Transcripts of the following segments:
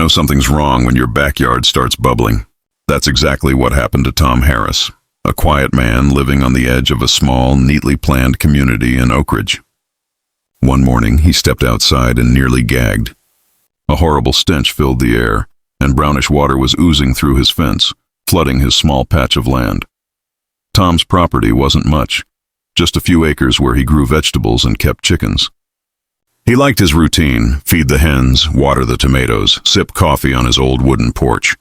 know something's wrong when your backyard starts bubbling. That's exactly what happened to Tom Harris, a quiet man living on the edge of a small, neatly planned community in Oak Ridge. One morning, he stepped outside and nearly gagged. A horrible stench filled the air, and brownish water was oozing through his fence, flooding his small patch of land. Tom's property wasn't much, just a few acres where he grew vegetables and kept chickens. He liked his routine: feed the hens, water the tomatoes, sip coffee on his old wooden porch.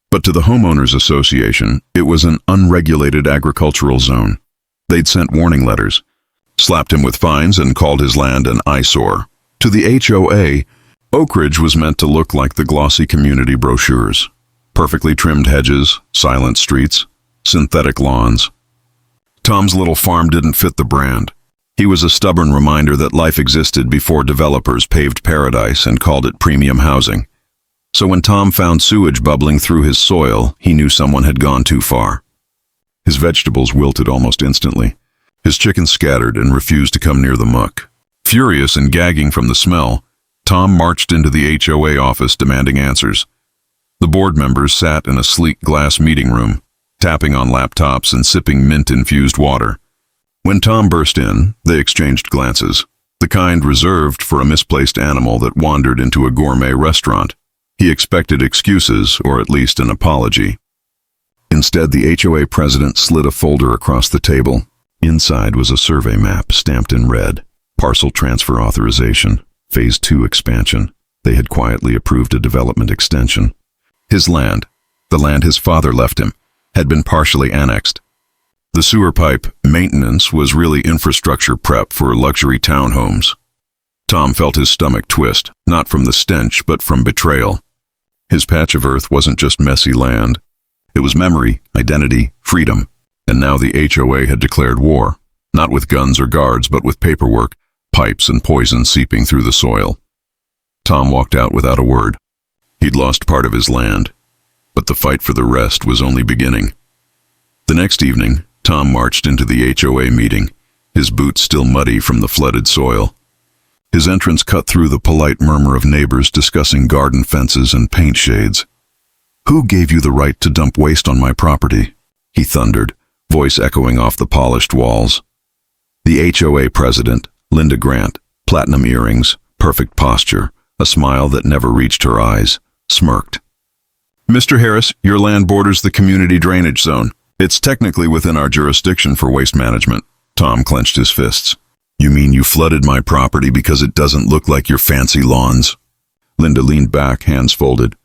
But to the homeowners association, it was an unregulated agricultural zone. They'd sent warning letters, slapped him with fines, and called his land an eyesore. To the HOA, Oak Ridge was meant to look like the glossy community brochures: perfectly trimmed hedges, silent streets, synthetic lawns. Tom's little farm didn't fit the brand. He was a stubborn reminder that life existed before developers paved paradise and called it premium housing. So when Tom found sewage bubbling through his soil, he knew someone had gone too far. His vegetables wilted almost instantly. His chickens scattered and refused to come near the muck. Furious and gagging from the smell, Tom marched into the HOA office demanding answers. The board members sat in a sleek glass meeting room, tapping on laptops and sipping mint-infused water. When Tom burst in, they exchanged glances, the kind reserved for a misplaced animal that wandered into a gourmet restaurant. He expected excuses, or at least an apology. Instead, the HOA president slid a folder across the table. Inside was a survey map stamped in red: parcel transfer authorization, Phase 2 expansion. They had quietly approved a development extension. His land, the land his father left him, had been partially annexed. The sewer pipe maintenance was really infrastructure prep for luxury townhomes. Tom felt his stomach twist, not from the stench, but from betrayal. His patch of earth wasn't just messy land. It was memory, identity, freedom. And now the HOA had declared war, not with guns or guards, but with paperwork, pipes, and poison seeping through the soil. Tom walked out without a word. He'd lost part of his land, but the fight for the rest was only beginning. The next evening, Tom marched into the HOA meeting, his boots still muddy from the flooded soil. His entrance cut through the polite murmur of neighbors discussing garden fences and paint shades. "Who gave you the right to dump waste on my property?" he thundered, voice echoing off the polished walls. The HOA president, Linda Grant, platinum earrings, perfect posture, a smile that never reached her eyes, smirked. "Mr. Harris, your land borders the community drainage zone. It's technically within our jurisdiction for waste management." Tom clenched his fists. "You mean you flooded my property because it doesn't look like your fancy lawns?" Linda leaned back, hands folded.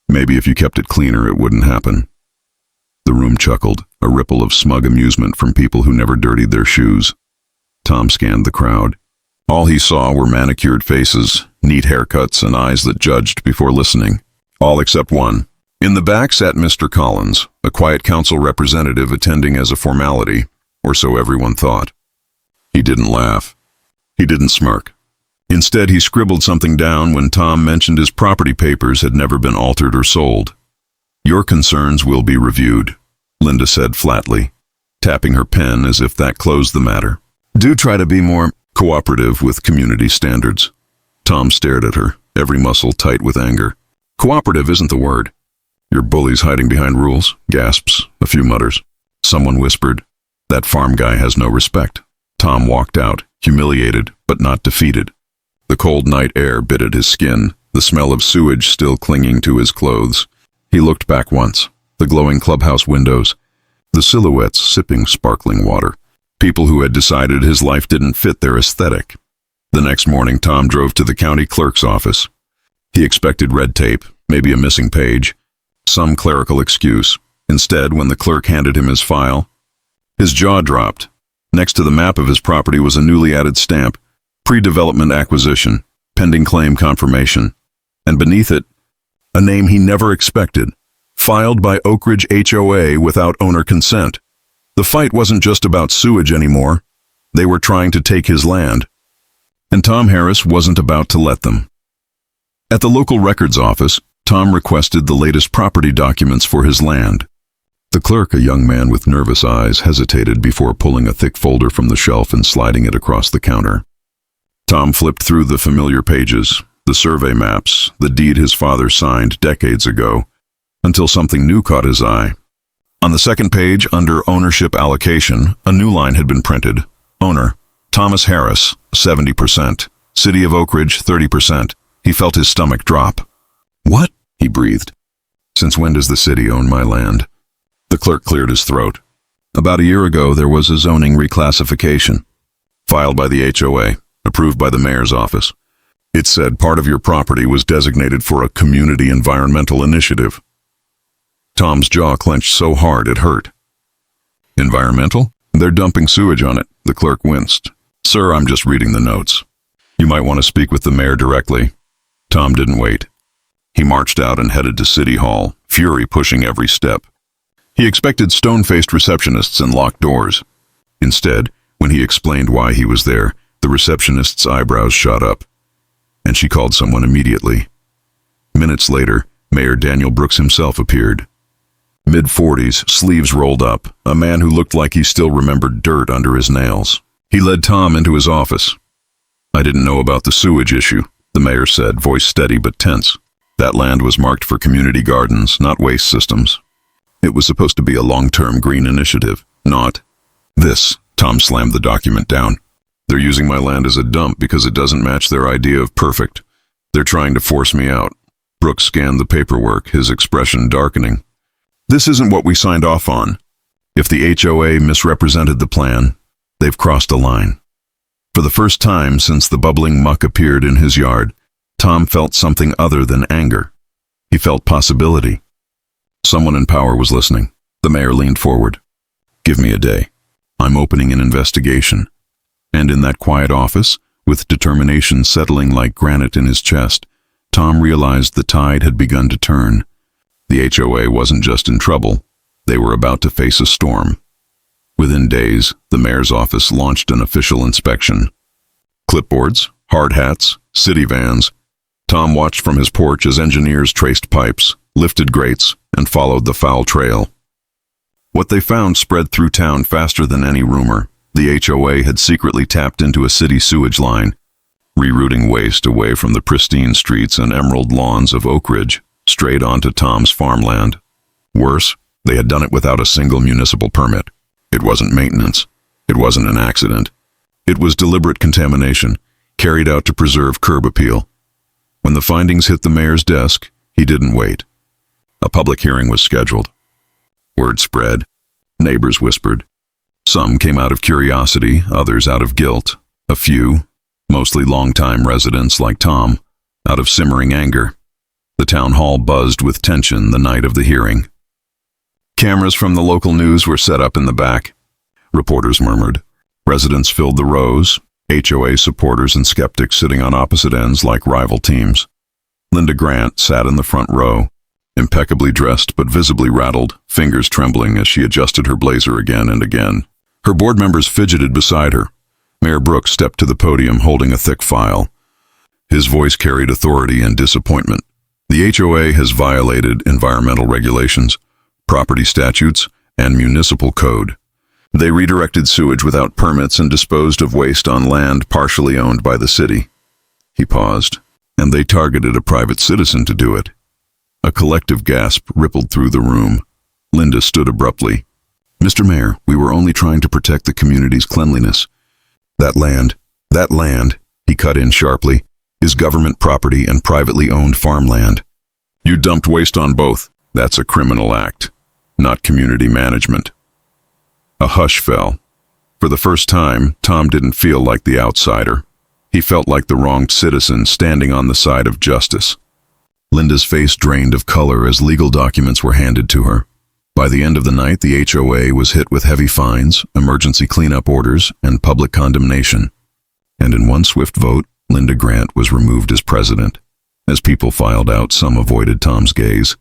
"Maybe if you kept it cleaner, it wouldn't happen." The room chuckled, a ripple of smug amusement from people who never dirtied their shoes. Tom scanned the crowd. All he saw were manicured faces, neat haircuts, and eyes that judged before listening. All except one. In the back sat Mr. Collins, a quiet council representative attending as a formality, or so everyone thought. He didn't laugh. He didn't smirk. Instead, he scribbled something down when Tom mentioned his property papers had never been altered or sold. "Your concerns will be reviewed," Linda said flatly, tapping her pen as if that closed the matter. "Do try to be more cooperative with community standards." Tom stared at her, every muscle tight with anger. "Cooperative isn't the word." "Your bullies hiding behind rules," gasps, a few mutters. Someone whispered, "That farm guy has no respect." Tom walked out, humiliated, but not defeated. The cold night air bit at his skin, the smell of sewage still clinging to his clothes. He looked back once, the glowing clubhouse windows, the silhouettes sipping sparkling water, people who had decided his life didn't fit their aesthetic. The next morning, Tom drove to the county clerk's office. He expected red tape, maybe a missing page, some clerical excuse. Instead, when the clerk handed him his file, his jaw dropped. Next to the map of his property was a newly added stamp: pre-development acquisition, pending claim confirmation. And beneath it, a name he never expected: filed by Oak Ridge HOA without owner consent. The fight wasn't just about sewage anymore. They were trying to take his land. And Tom Harris wasn't about to let them. At the local records office, Tom requested the latest property documents for his land. The clerk, a young man with nervous eyes, hesitated before pulling a thick folder from the shelf and sliding it across the counter. Tom flipped through the familiar pages, The survey maps, the deed his father signed decades ago, until something new caught his eye. On the second page, under ownership allocation, a new line had been printed. Owner, Thomas Harris, 70%. City of Oak Ridge, 30%. He felt his stomach drop. What? He breathed. Since when does the city own my land? The clerk cleared his throat. About a year ago, there was a zoning reclassification, filed by the HOA, approved by the mayor's office. It said part of your property was designated for a community environmental initiative. Tom's jaw clenched so hard it hurt. Environmental? They're dumping sewage on it. The clerk winced. Sir, I'm just reading the notes. You might want to speak with the mayor directly. Tom didn't wait. He marched out and headed to City Hall, fury pushing every step. He expected stone-faced receptionists and locked doors. Instead, when he explained why he was there, the receptionist's eyebrows shot up, and she called someone immediately. Minutes later, Mayor Daniel Brooks himself appeared. Mid-40s, sleeves rolled up, a man who looked like he still remembered dirt under his nails. He led Tom into his office. I didn't know about the sewage issue, the mayor said, voice steady but tense. That land was marked for community gardens, not waste systems. It was supposed to be a long-term green initiative, not this. Tom slammed the document down. They're using my land as a dump because it doesn't match their idea of perfect. They're trying to force me out. Brooks scanned the paperwork, his expression darkening. This isn't what we signed off on. If the HOA misrepresented the plan, they've crossed a line. For the first time since the bubbling muck appeared in his yard, Tom felt something other than anger. He felt possibility. Someone in power was listening. The mayor leaned forward. Give me a day. I'm opening an investigation. And in that quiet office, with determination settling like granite in his chest, Tom realized the tide had begun to turn. The HOA wasn't just in trouble. They were about to face a storm. Within days, the mayor's office launched an official inspection. Clipboards, hard hats, city vans. Tom watched from his porch as engineers traced pipes, lifted grates, and followed the foul trail. What they found spread through town faster than any rumor. The HOA had secretly tapped into a city sewage line, rerouting waste away from the pristine streets and emerald lawns of Oak Ridge, straight onto Tom's farmland. Worse, they had done it without a single municipal permit. It wasn't maintenance. It wasn't an accident. It was deliberate contamination, carried out to preserve curb appeal. When the findings hit the mayor's desk, he didn't wait. A public hearing was scheduled. Word spread. Neighbors whispered. Some came out of curiosity, others out of guilt. A few, mostly longtime residents like Tom, out of simmering anger. The town hall buzzed with tension the night of the hearing. Cameras from the local news were set up in the back. Reporters murmured. Residents filled the rows, HOA supporters and skeptics sitting on opposite ends like rival teams. Linda Grant sat in the front row, impeccably dressed but visibly rattled, fingers trembling as she adjusted her blazer again and again. Her board members fidgeted beside her. Mayor Brooks stepped to the podium holding a thick file. His voice carried authority and disappointment. The HOA has violated environmental regulations, property statutes, and municipal code. They redirected sewage without permits and disposed of waste on land partially owned by the city. He paused, and they targeted a private citizen to do it. A collective gasp rippled through the room. Linda stood abruptly. Mr. Mayor, we were only trying to protect the community's cleanliness. That land, he cut in sharply, is government property and privately owned farmland. You dumped waste on both. That's a criminal act, not community management. A hush fell. For the first time, Tom didn't feel like the outsider. He felt like the wronged citizen standing on the side of justice. Linda's face drained of color as legal documents were handed to her. By the end of the night, the HOA was hit with heavy fines, emergency cleanup orders, and public condemnation. And in one swift vote, Linda Grant was removed as president. As people filed out, some avoided Tom's gaze.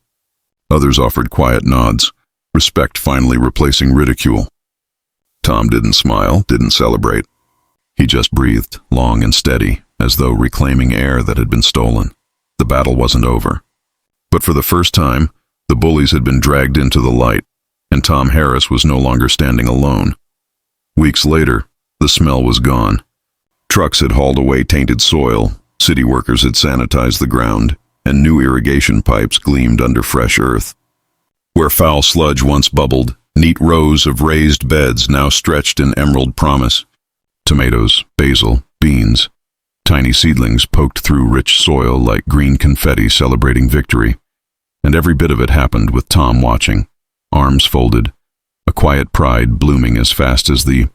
Others offered quiet nods, respect finally replacing ridicule. Tom didn't smile, didn't celebrate. He just breathed, long and steady, as though reclaiming air that had been stolen. The battle wasn't over. But for the first time, the bullies had been dragged into the light, and Tom Harris was no longer standing alone. Weeks later, the smell was gone. Trucks had hauled away tainted soil, City workers had sanitized the ground, and new irrigation pipes gleamed under fresh earth. Where foul sludge once bubbled, neat rows of raised beds now stretched in emerald promise. Tomatoes, basil, beans. Tiny seedlings poked through rich soil like green confetti celebrating victory. And every bit of it happened with Tom watching, arms folded, a quiet pride blooming as fast as the